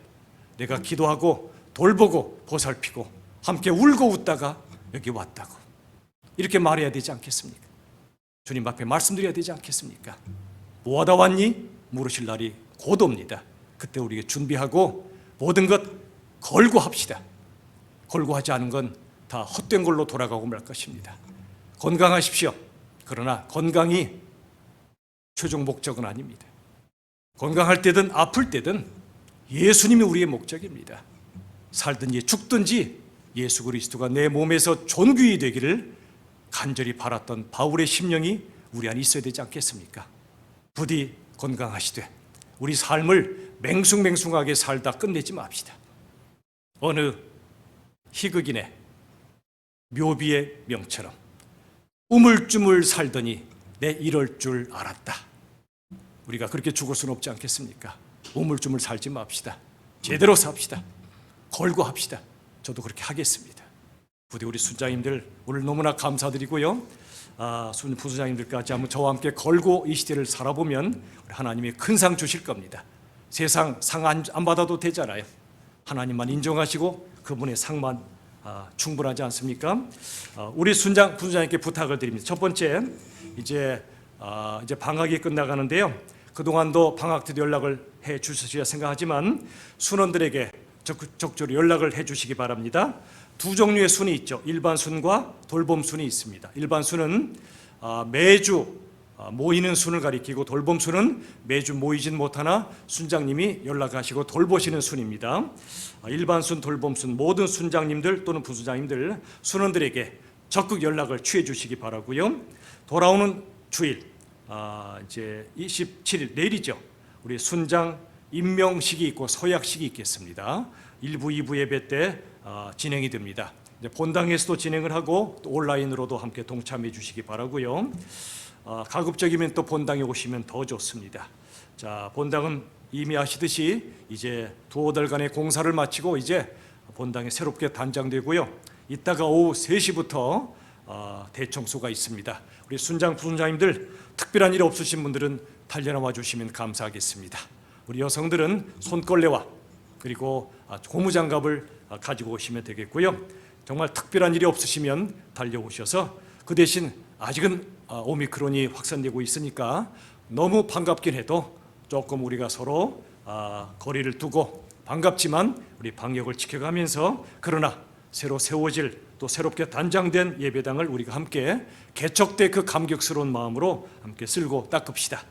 내가 기도하고 돌보고 보살피고 함께 울고 웃다가 여기 왔다고 이렇게 말해야 되지 않겠습니까? 주님 앞에 말씀드려야 되지 않겠습니까? 뭐하다 왔니? 물으실 날이 곧 옵니다. 그때 우리가 준비하고 모든 것 걸고 합시다. 걸고 하지 않은 건 다 헛된 걸로 돌아가고 말 것입니다. 건강하십시오. 그러나 건강이 최종 목적은 아닙니다. 건강할 때든 아플 때든 예수님이 우리의 목적입니다. 살든지 죽든지 예수 그리스도가 내 몸에서 존귀히 되기를 간절히 바랐던 바울의 심령이 우리 안에 있어야 되지 않겠습니까? 부디 건강하시되 우리 삶을 맹숭맹숭하게 살다 끝내지 맙시다. 어느 희극인의 묘비의 명처럼 우물쭈물 살더니 내 이럴 줄 알았다. 우리가 그렇게 죽을 수는 없지 않겠습니까? 우물쭈물 살지 맙시다. 제대로 삽시다. 걸고 합시다. 저도 그렇게 하겠습니다. 부디 우리 순장님들 오늘 너무나 감사드리고요. 부수장님들까지 한번 저와 함께 걸고 이 시대를 살아보면 하나님이 큰 상 주실 겁니다. 세상 상 안 받아도 되잖아요. 하나님만 인정하시고 그분의 상만 충분하지 않습니까? 우리 순장 부수장님께 부탁을 드립니다. 첫 번째, 이제 방학이 끝나가는데요. 그동안도 방학 때도 연락을 해 주셨으리라 생각하지만 순원들에게 적극적으로 연락을 해 주시기 바랍니다. 두 종류의 순이 있죠. 일반 순과 돌봄 순이 있습니다. 일반 순은 매주 모이는 순을 가리키고, 돌봄 순은 매주 모이진 못하나 순장님이 연락하시고 돌보시는 순입니다. 일반 순, 돌봄 순, 모든 순장님들 또는 부수장님들, 순원들에게 적극 연락을 취해 주시기 바라고요. 돌아오는 주일, 이제 27일 내일이죠. 우리 순장 임명식이 있고 서약식이 있겠습니다. 1부, 2부 예배 때 진행이 됩니다. 본당에서도 진행을 하고 또 온라인으로도 함께 동참해 주시기 바라고요. 가급적이면 또 본당에 오시면 더 좋습니다. 자, 본당은 이미 아시듯이 이제 두어 달간의 공사를 마치고 이제 본당에 새롭게 단장되고요. 이따가 오후 3시부터 대청소가 있습니다. 우리 순장, 부순장님들 특별한 일 없으신 분들은 달려나와 주시면 감사하겠습니다. 우리 여성들은 손걸레와 그리고 고무장갑을 가지고 오시면 되겠고요. 정말 특별한 일이 없으시면 달려오셔서, 그 대신 아직은 오미크론이 확산되고 있으니까 너무 반갑긴 해도 조금 우리가 서로 거리를 두고, 반갑지만 우리 방역을 지켜가면서, 그러나 새로 세워질 또 새롭게 단장된 예배당을 우리가 함께 개척된 그 감격스러운 마음으로 함께 쓸고 닦읍시다.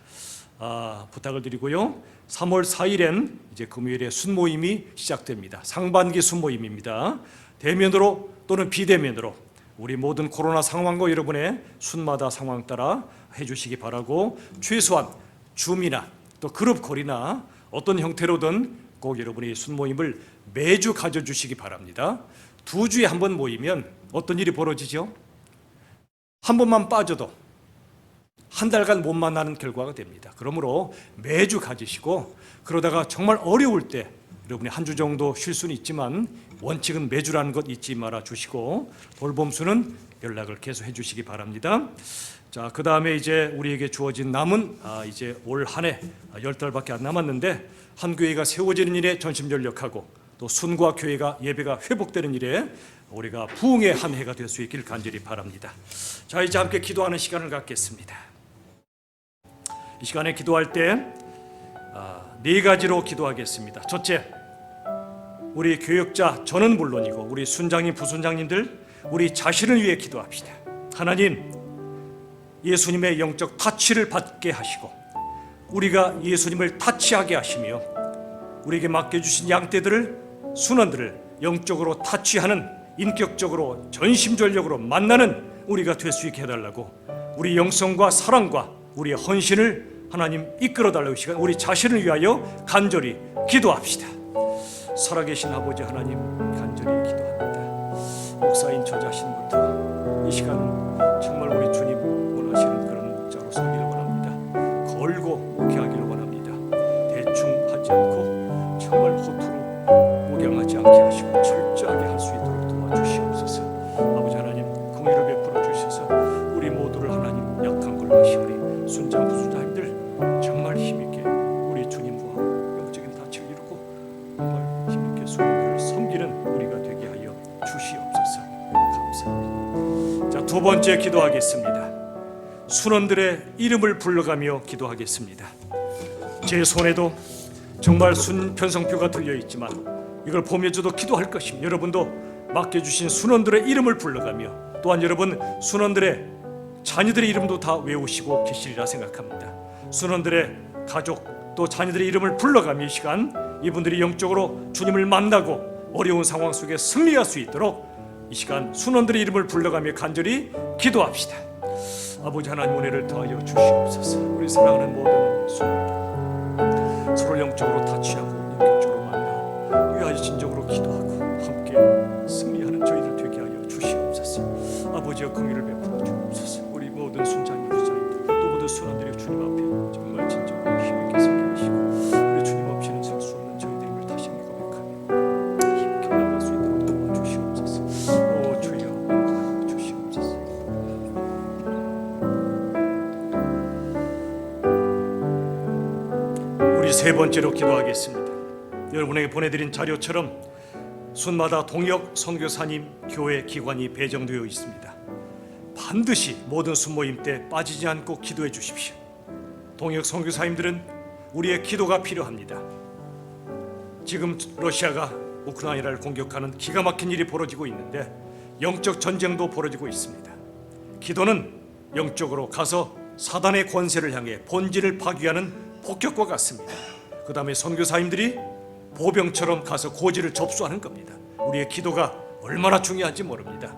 부탁을 드리고요. 3월 4일엔 이제 금요일에 순모임이 시작됩니다. 상반기 순모임입니다. 대면으로 또는 비대면으로 우리 모든 코로나 상황과 여러분의 순마다 상황 따라 해주시기 바라고, 최소한 줌이나 또 그룹콜이나 어떤 형태로든 꼭 여러분이 순모임을 매주 가져주시기 바랍니다. 2주에 한 번 모이면 어떤 일이 벌어지죠? 한 번만 빠져도 한 달간 못 만나는 결과가 됩니다. 그러므로 매주 가지시고, 그러다가 정말 어려울 때 여러분이 한 주 정도 쉴 수는 있지만 원칙은 매주라는 것 잊지 말아 주시고, 돌봄수는 연락을 계속 해주시기 바랍니다. 자, 그 다음에 이제 우리에게 주어진 남은 이제 올 한 해 10달밖에 안 남았는데, 한 교회가 세워지는 일에 전심전력하고 또 순과 교회가 예배가 회복되는 일에 우리가 부흥의 한 해가 될 수 있길 간절히 바랍니다. 자, 이제 함께 기도하는 시간을 갖겠습니다. 이 시간에 기도할 때 4가지로 기도하겠습니다. 첫째, 우리 교역자, 저는 물론이고 우리 순장님, 부순장님들, 우리 자신을 위해 기도합시다. 하나님, 예수님의 영적 타치를 받게 하시고 우리가 예수님을 타치하게 하시며 우리에게 맡겨주신 양떼들을, 순원들을 영적으로 타치하는, 인격적으로 전심전력으로 만나는 우리가 될 수 있게 해달라고, 우리 영성과 사랑과 우리의 헌신을 하나님 이끌어달라고, 시간 우리 자신을 위하여 간절히 기도합시다. 살아계신 아버지 하나님, 간절히 기도합니다. 목사인 저 자신부터 이 시간 정말 우리 주님 원하시는 그런 목자로 서기를 원합니다. 걸고 목회하기를 원합니다. 대충 하지 않고 정말 허투루 목양하지 않게 하시고 철저하게 할 수 있도록 도와주시옵소서. 아버지 하나님, 긍휼을 베풀어 주셔서 우리 모두를 하나님 약한 걸로 하시오니 순장 부수장님들 정말 힘있게 우리 주님과 영적인 다치를 이루고 정말 힘있게 수고를 섬기는 우리가 되게 하여 주시옵소서. 감사합니다. 자, 두 번째 기도하겠습니다. 순원들의 이름을 불러가며 기도하겠습니다. 제 손에도 정말 순 편성표가 들려있지만 이걸 보며 저도 기도할 것입니다. 여러분도 맡겨주신 순원들의 이름을 불러가며, 또한 여러분 순원들의 자녀들의 이름도 다 외우시고 계시리라 생각합니다. 순원들의 가족 또 자녀들의 이름을 불러가며 이 시간 이분들이 영적으로 주님을 만나고 어려운 상황 속에 승리할 수 있도록 이 시간 순원들의 이름을 불러가며 간절히 기도합시다. 아버지 하나님, 은혜를 더하여 주시옵소서. 우리 사랑하는 모든 순원들 서로 영적으로 타치하고 인격적으로 만나 위하여 진정으로 기도하고 아버지여 긍휼을 베풀어 주옵소서. 우리 모든 순자님, 부자님들, 또 모든 순원들이 주님 앞에 정말 진정으로 힘있게 서게 하시고, 우리 주님 없이는 설 수 없는 저희들임을 다시 한번 고백하며 힘있게 나아갈 수 있도록 도와주시옵소서. 오 주여 인도하여 주시옵소서. 우리 세 번째로 기도하겠습니다. 여러분에게 보내드린 자료처럼 순마다 동역 선교사님 교회 기관이 배정되어 있습니다. 반드시 모든 순모임 때 빠지지 않고 기도해 주십시오. 동역 선교사님들은 우리의 기도가 필요합니다. 지금 러시아가 우크라이나를 공격하는 기가 막힌 일이 벌어지고 있는데 영적 전쟁도 벌어지고 있습니다. 기도는 영적으로 가서 사단의 권세를 향해 본질을 파괴하는 폭격과 같습니다. 그 다음에 선교사님들이 보병처럼 가서 고지를 접수하는 겁니다. 우리의 기도가 얼마나 중요한지 모릅니다.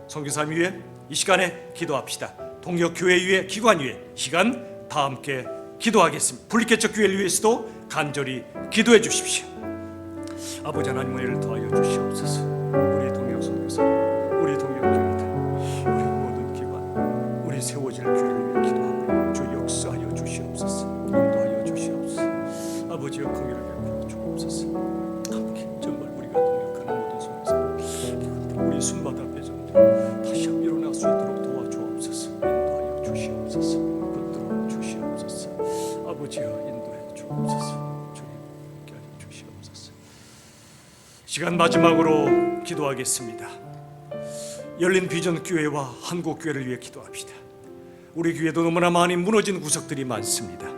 선교사님 위해 이 시간에 기도합시다. 동역 교회 위에, 기관 위에 시간 다 함께 기도하겠습니다. 분리개척 교회를 위해서도 간절히 기도해 주십시오. 아버지 하나님 은혜를 더하여 주시옵소서. 우리 동역 선교사님, 우리 동역 교회들, 우리 모든 기관, 우리 세워질 교회를 위해 기도하며 주 역사하여 주시옵소서. 인도하여 주시옵소서. 아버지여 긍휼을 베풀어 주옵소서. 함께 정말 우리가 동역하는 모든 선교사님, 우리 순마다 배정되어 다시 한번 일어날 수 있도록 도와주옵소서. 인도하여 주시옵소서. 붙들어 주시옵소서. 아버지여 인도해 주옵소서. 주님 함께하여 주시옵소서. 시간 마지막으로 기도하겠습니다. 열린 비전 교회와 한국 교회를 위해 기도합시다. 우리 교회도 너무나 많이 무너진 구석들이 많습니다.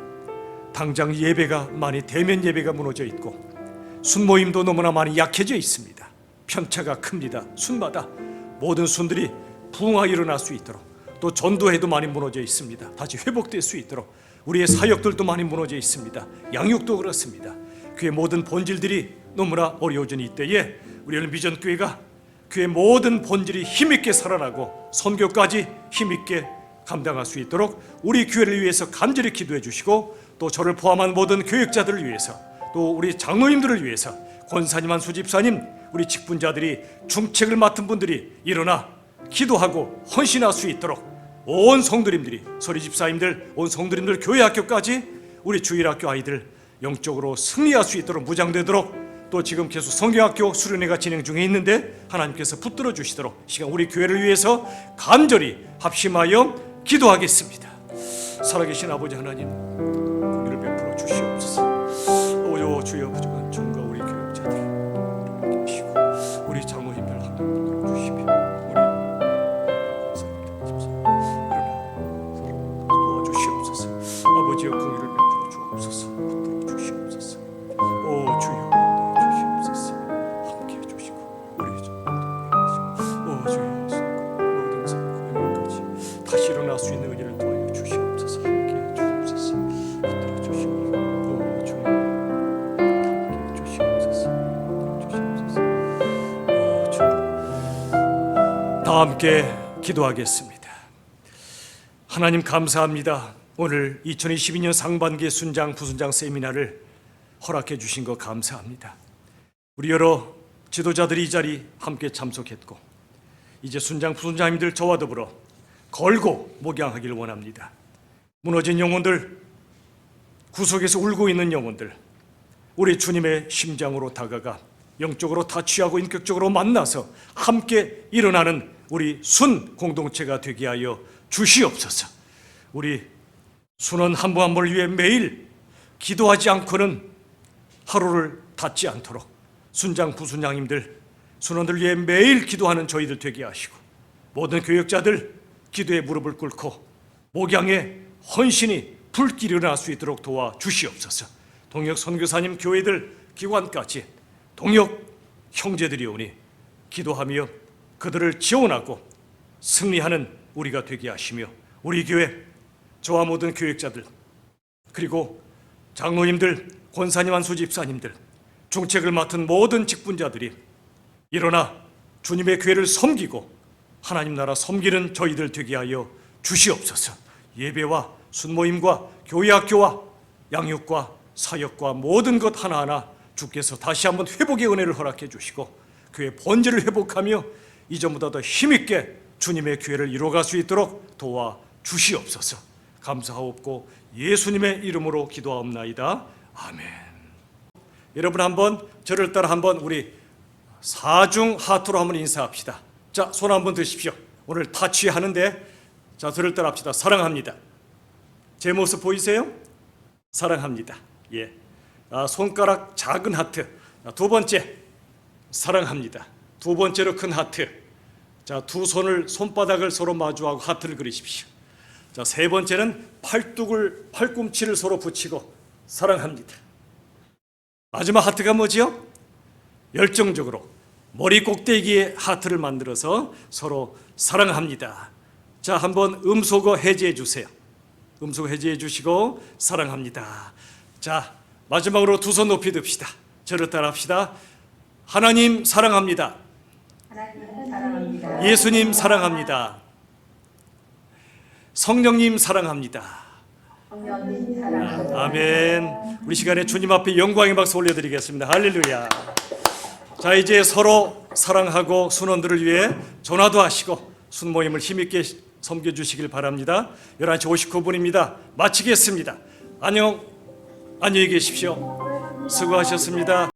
당장 예배가 많이 대면 예배가 무너져 있고 순모임도 너무나 많이 약해져 있습니다. 편차가 큽니다. 순마다 모든 순들이 부흥하 일어날 수 있도록, 또 전도회도 많이 무너져 있습니다. 다시 회복될 수 있도록 우리의 사역들도 많이 무너져 있습니다. 양육도 그렇습니다. 그의 모든 본질들이 너무나 어려워진 이때에 우리 열린 비전 교회가 그의 모든 본질이 힘있게 살아나고 선교까지 힘있게 감당할 수 있도록 우리 교회를 위해서 간절히 기도해 주시고, 또 저를 포함한 모든 교역자들을 위해서, 또 우리 장로님들을 위해서, 권사님, 한수 집사님, 우리 직분자들이, 중책을 맡은 분들이 일어나 기도하고 헌신할 수 있도록 온 성도님들이, 서리 집사님들, 온 성도님들, 교회 학교까지 우리 주일학교 아이들 영적으로 승리할 수 있도록 무장되도록, 또 지금 계속 성경학교 수련회가 진행 중에 있는데 하나님께서 붙들어 주시도록 시간 우리 교회를 위해서 간절히 합심하여 기도하겠습니다. 살아계신 아버지 하나님, 긍휼을 베풀어 주시옵소서. 오요 주여 부족한 종과 우리 교육자들 함께 하시고, 우리 장로님들 함께 붙들어 주시며, 우리 권사님들 일어나 도와주시옵소서. 아버지여 긍휼을 베풀어 주옵소서. 붙들어 주시옵소서. 오 주여 다시 일어날 수 있는 은혜를 도와여 주시옵소서. 함께 주옵소서. 붙들어 주시옵소서. 오 주님 함께 주시옵소서. 주시옵소서. 오 주님, 다 함께 기도하겠습니다. 하나님 감사합니다. 오늘 2022년 상반기 순장 부순장 세미나를 허락해 주신 것 감사합니다. 우리 여러 지도자들이 이 자리 함께 참석했고, 이제 순장 부순장님들 저와 더불어 걸고 목양하기를 원합니다. 무너진 영혼들, 구석에서 울고 있는 영혼들, 우리 주님의 심장으로 다가가 영적으로 타취하고 인격적으로 만나서 함께 일어나는 우리 순 공동체가 되게 하여 주시옵소서. 우리 순원 한 분 한 분을 위해 매일 기도하지 않고는 하루를 닫지 않도록 순장 부순장님들, 순원들 위해 매일 기도하는 저희들 되게 하시고, 모든 교역자들 기도에 무릎을 꿇고 목양에 헌신이 불길이 일어날 수 있도록 도와주시옵소서. 동역 선교사님, 교회들, 기관까지 동역 형제들이 오니 기도하며 그들을 지원하고 승리하는 우리가 되게 하시며, 우리 교회 저와 모든 교역자들, 그리고 장로님들, 권사님, 한수 집사님들, 중책을 맡은 모든 직분자들이 일어나 주님의 교회를 섬기고 하나님 나라 섬기는 저희들 되게 하여 주시옵소서. 예배와 순모임과 교회 학교와 양육과 사역과 모든 것 하나하나 주께서 다시 한번 회복의 은혜를 허락해 주시고, 그의 본질을 회복하며 이전보다 더 힘있게 주님의 교회를 이루어갈 수 있도록 도와 주시옵소서. 감사하옵고 예수님의 이름으로 기도하옵나이다. 아멘. 여러분 한번 저를 따라 한번 우리 사중 하트로 한번 인사합시다. 자, 손 한번 드십시오. 오늘 타취하는데 자, 저를 따라 합시다. 사랑합니다. 제 모습 보이세요? 사랑합니다. 예. 손가락 작은 하트. 두 번째 사랑합니다. 두 번째로 큰 하트. 자, 두 손을 손바닥을 서로 마주하고 하트를 그리십시오. 자, 세 번째는 팔꿈치를 서로 붙이고 사랑합니다. 마지막 하트가 뭐지요? 열정적으로 머리 꼭대기에 하트를 만들어서 서로 사랑합니다. 자, 한번 음소거 해제해 주세요. 음소거 해제해 주시고 사랑합니다. 자, 마지막으로 두 손 높이 듭시다. 저를 따라 합시다. 하나님 사랑합니다. 하나님 사랑합니다. 예수님 사랑합니다. 성령님 사랑합니다. 성령님 사랑합니다. 아멘. 우리 시간에 주님 앞에 영광의 박수 올려드리겠습니다. 할렐루야. 자, 이제 서로 사랑하고 순원들을 위해 전화도 하시고 순모임을 힘있게 섬겨주시길 바랍니다. 11시 59분입니다. 마치겠습니다. 안녕히 계십시오. 수고하셨습니다.